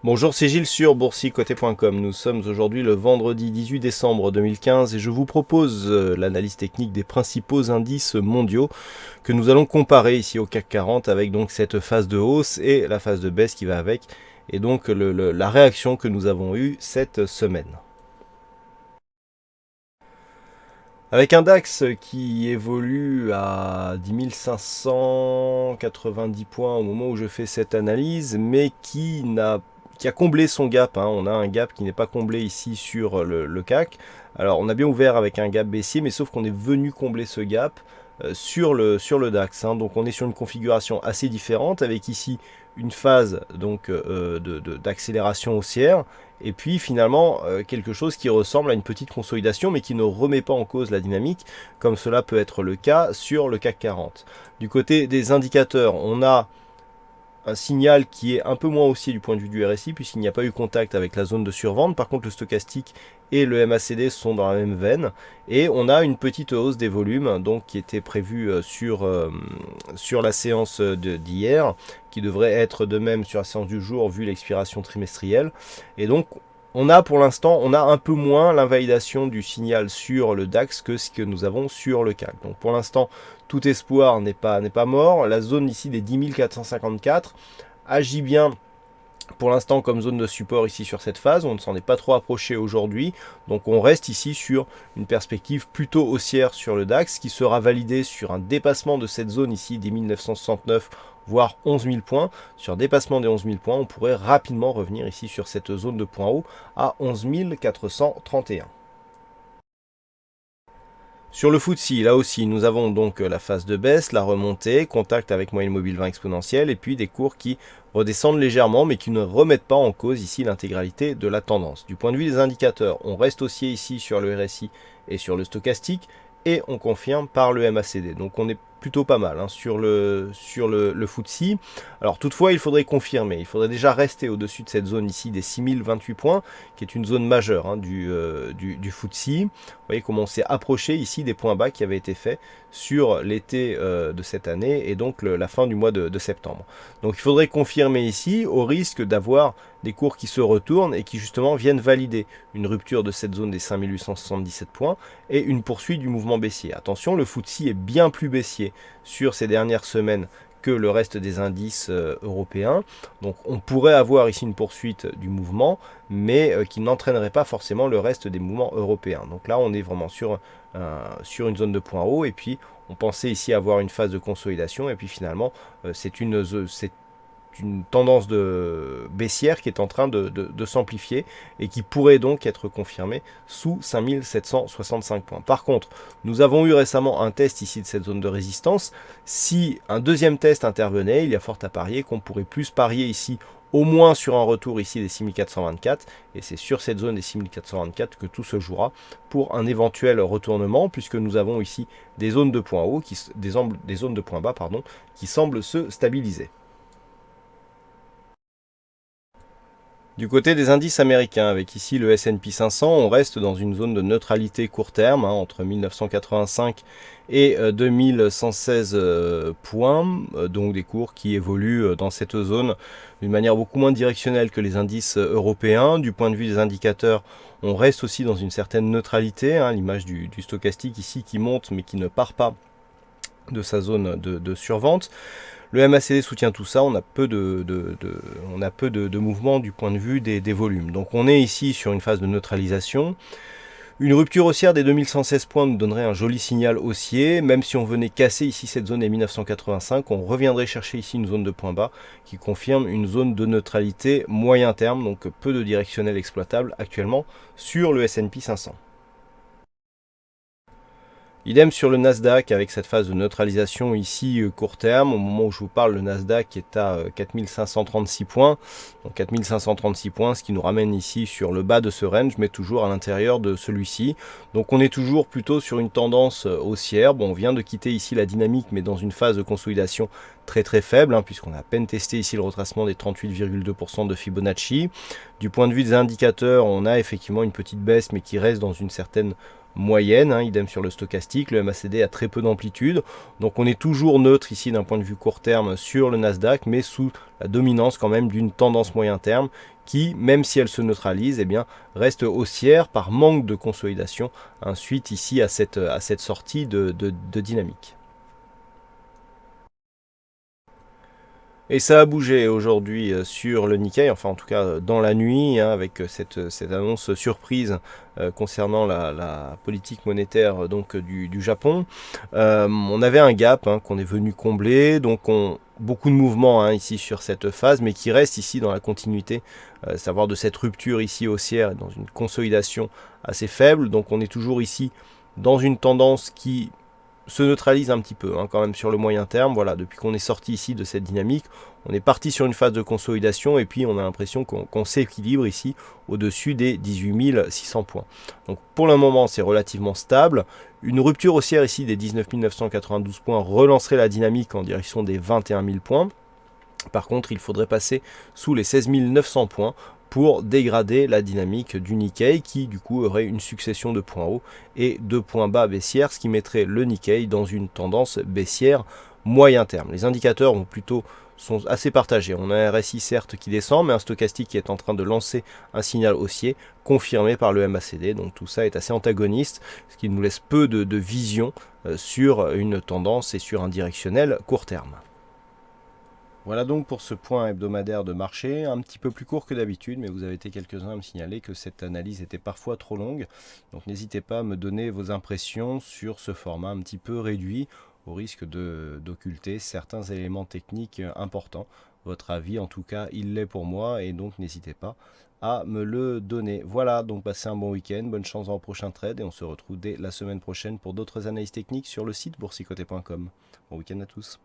Bonjour, c'est Gilles sur boursicoté.com. Nous sommes aujourd'hui le vendredi 18 décembre 2015 et je vous propose l'analyse technique des principaux indices mondiaux que nous allons comparer ici au CAC 40 avec donc cette phase de hausse et la phase de baisse qui va avec et donc la réaction que nous avons eue cette semaine. Avec un DAX qui évolue à 10 590 points au moment où je fais cette analyse, mais qui a comblé son gap. On a un gap qui n'est pas comblé ici sur le CAC. Alors on a bien ouvert avec un gap baissier, mais sauf qu'on est venu combler ce gap sur le DAX. Donc on est sur une configuration assez différente avec ici une phase donc d'accélération haussière et puis finalement quelque chose qui ressemble à une petite consolidation mais qui ne remet pas en cause la dynamique comme cela peut être le cas sur le CAC 40. Du côté des indicateurs, on a un signal qui est un peu moins haussier du point de vue du RSI puisqu'il n'y a pas eu contact avec la zone de survente. Par contre, le stochastique et le MACD sont dans la même veine et on a une petite hausse des volumes donc qui était prévue sur la séance d'hier, qui devrait être de même sur la séance du jour vu l'expiration trimestrielle. Et donc on a pour l'instant, on a un peu moins l'invalidation du signal sur le DAX que ce que nous avons sur le CAC. Donc pour l'instant, tout espoir n'est pas mort. La zone ici des 10 454 agit bien pour l'instant comme zone de support ici sur cette phase. On ne s'en est pas trop approché aujourd'hui. Donc on reste ici sur une perspective plutôt haussière sur le DAX qui sera validée sur un dépassement de cette zone ici des 1969 voire 11 000 points. Sur dépassement des 11 000 points, on pourrait rapidement revenir ici sur cette zone de point haut à 11 431. Sur le FTSE, là aussi, nous avons donc la phase de baisse, la remontée, contact avec moyenne mobile 20 exponentielle, et puis des cours qui redescendent légèrement, mais qui ne remettent pas en cause ici l'intégralité de la tendance. Du point de vue des indicateurs, on reste haussier ici sur le RSI et sur le stochastique, et on confirme par le MACD. Donc on est plutôt pas mal sur le FTSE. Alors toutefois, il faudrait confirmer. Il faudrait déjà rester au-dessus de cette zone ici des 6028 points, qui est une zone majeure du FTSE. Vous voyez comment on s'est approché ici des points bas qui avaient été faits sur l'été de cette année et donc la fin du mois de septembre. Donc il faudrait confirmer ici au risque d'avoir des cours qui se retournent et qui justement viennent valider une rupture de cette zone des 5877 points et une poursuite du mouvement baissier. Attention, le FTSE est bien plus baissier sur ces dernières semaines que le reste des indices européens. Donc on pourrait avoir ici une poursuite du mouvement, mais qui n'entraînerait pas forcément le reste des mouvements européens. Donc là, on est vraiment sur une zone de point haut, et puis on pensait ici avoir une phase de consolidation, et puis finalement, c'est une tendance baissière qui est en train de s'amplifier et qui pourrait donc être confirmée sous 5765 points. Par contre, nous avons eu récemment un test ici de cette zone de résistance. Si un deuxième test intervenait, il y a fort à parier qu'on pourrait plus parier ici au moins sur un retour ici des 6424, et c'est sur cette zone des 6424 que tout se jouera pour un éventuel retournement, puisque nous avons ici des zones de points hauts, des zones de points bas, pardon, qui semblent se stabiliser. Du côté des indices américains, avec ici le S&P 500, on reste dans une zone de neutralité court terme, entre 1985 et 2116 points, donc des cours qui évoluent dans cette zone d'une manière beaucoup moins directionnelle que les indices européens. Du point de vue des indicateurs, on reste aussi dans une certaine neutralité, l'image du stochastique ici qui monte mais qui ne part pas de sa zone de survente. Le MACD soutient tout ça, on a peu de mouvement du point de vue des volumes. Donc on est ici sur une phase de neutralisation. Une rupture haussière des 2116 points nous donnerait un joli signal haussier. Même si on venait casser ici cette zone des 1985, on reviendrait chercher ici une zone de point bas qui confirme une zone de neutralité moyen terme, donc peu de directionnel exploitable actuellement sur le S&P 500. Idem sur le Nasdaq avec cette phase de neutralisation ici court terme. Au moment où je vous parle, le Nasdaq est à 4536 points. Donc 4536 points, ce qui nous ramène ici sur le bas de ce range, mais toujours à l'intérieur de celui-ci. Donc on est toujours plutôt sur une tendance haussière. Bon, on vient de quitter ici la dynamique, mais dans une phase de consolidation très faible, puisqu'on a à peine testé ici le retracement des 38,2% de Fibonacci. Du point de vue des indicateurs, on a effectivement une petite baisse, mais qui reste dans une certaine moyenne, idem sur le stochastique. Le MACD a très peu d'amplitude, donc on est toujours neutre ici d'un point de vue court terme sur le Nasdaq, mais sous la dominance quand même d'une tendance moyen terme qui, même si elle se neutralise, eh bien, reste haussière par manque de consolidation, suite ici à cette sortie de dynamique. Et ça a bougé aujourd'hui sur le Nikkei, enfin en tout cas dans la nuit, avec cette annonce surprise concernant la politique monétaire donc du Japon. On avait un gap qu'on est venu combler, donc beaucoup de mouvements ici sur cette phase, mais qui reste ici dans la continuité, savoir de cette rupture ici haussière, dans une consolidation assez faible. Donc on est toujours ici dans une tendance qui se neutralise un petit peu quand même sur le moyen terme. Voilà, depuis qu'on est sorti ici de cette dynamique, on est parti sur une phase de consolidation et puis on a l'impression qu'on s'équilibre ici au-dessus des 18 600 points. Donc pour le moment, c'est relativement stable. Une rupture haussière ici des 19 992 points relancerait la dynamique en direction des 21 000 points. Par contre, il faudrait passer sous les 16 900 points pour dégrader la dynamique du Nikkei qui du coup aurait une succession de points hauts et de points bas baissières, ce qui mettrait le Nikkei dans une tendance baissière moyen terme. Les indicateurs sont assez partagés. On a un RSI certes qui descend, mais un stochastique qui est en train de lancer un signal haussier confirmé par le MACD. Donc tout ça est assez antagoniste, ce qui nous laisse peu de vision sur une tendance et sur un directionnel court terme. Voilà donc pour ce point hebdomadaire de marché, un petit peu plus court que d'habitude, mais vous avez été quelques-uns à me signaler que cette analyse était parfois trop longue. Donc n'hésitez pas à me donner vos impressions sur ce format un petit peu réduit, au risque d'occulter certains éléments techniques importants. Votre avis, en tout cas, il l'est pour moi, et donc n'hésitez pas à me le donner. Voilà, donc passez un bon week-end, bonne chance dans le prochain trade, et on se retrouve dès la semaine prochaine pour d'autres analyses techniques sur le site boursicoté.com. Bon week-end à tous.